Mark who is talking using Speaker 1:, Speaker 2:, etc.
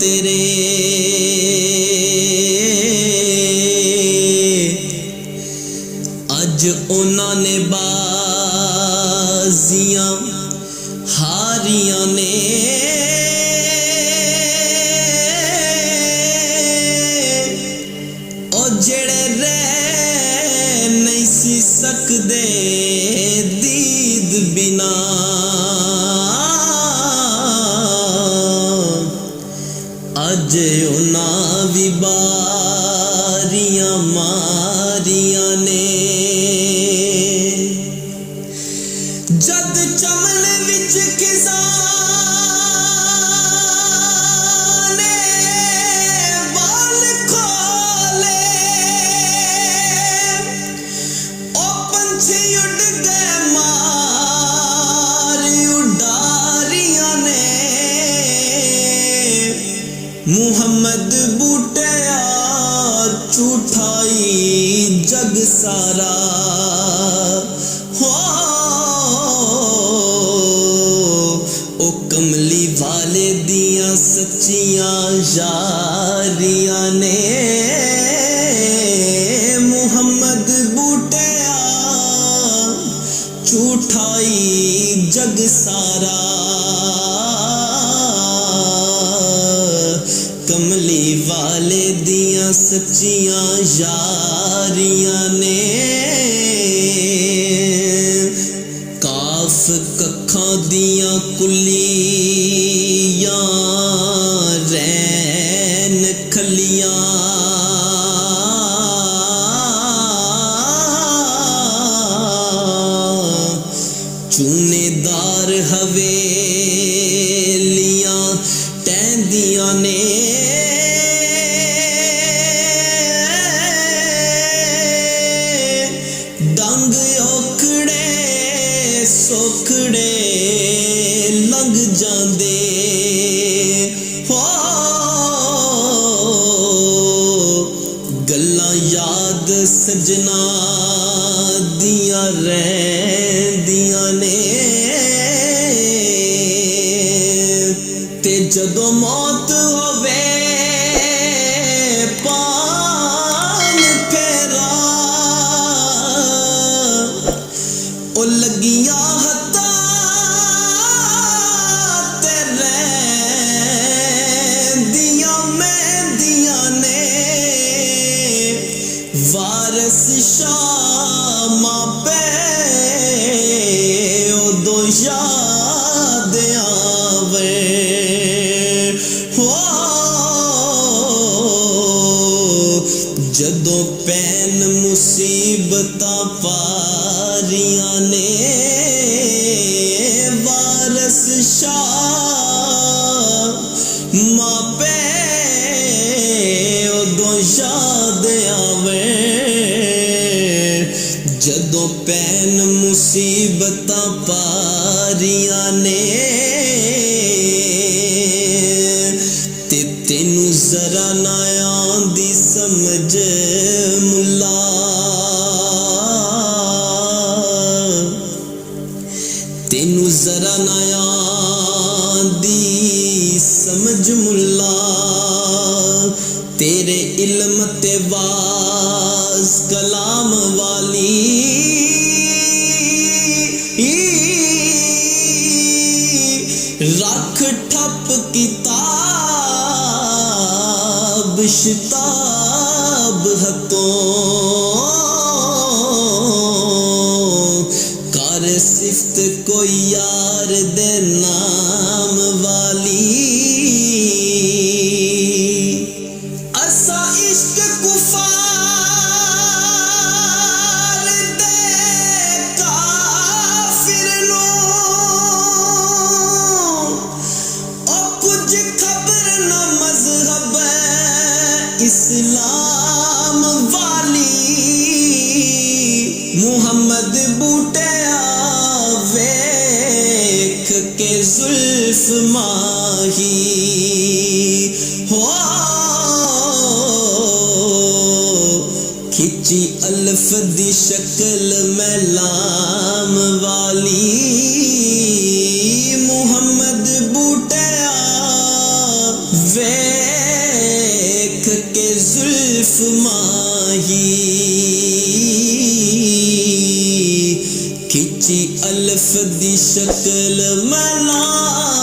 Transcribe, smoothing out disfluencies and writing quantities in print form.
Speaker 1: तेरे अज उन्हां ने बाजियां हारियां ने ओ जेड़े रह नहीं सी सकदे दीद बिना अज उन्हां भी बारियां मारियां ने जद चमन विच खिज़ाने बाल खोले ओ पंछी उड़ गए मार उडारियां ने मुहम्मद बूटिया झूठाई जग सारा हो ओ कमली वाले दियां सच्चियां यारियां ने मुहम्मद बूटिया झूठाई जग सारा कमली वाले दियां सच्चियां यारियां ने काफ कखां दियां कुलियां रैन खलियां चूनेदार हवेलियां टहंदियां ने डंग औखड़े सोखड़े लंघ जांदे हो गल्लां याद सजना दियां रहिंदियां ने ते जदों मौत होवे पान फेरा ओ लगियां हत्तां ते रहिंदियां मेहंदियां ने वारस शामां पे उदों याद आवे हो जदों पैन मुसीबतां पारियां ने वारस शामां पे उदों याद आवे जदों पैन मुसीबतां पारियां ने ते तेनू जरा ना आंदी समझ मुल्ला तेनू जरा ना आंदी समझ मुल्ला तेरे इल्म ते वाज कलाम वाली रख ठप किताब शिताब हथों कर सिफ्त कोई यार दे नाम वाली असा इश्क कुफार दे काफिर नो ओ कुछ खबर न मजहब इस्लाम वाली मुहम्मद बूटिया वेख के जुल्फ माही हो खिची अल्फ दी शक्ल में लाम वाली मुहम्मद बूटिया वे शक्ल मलाम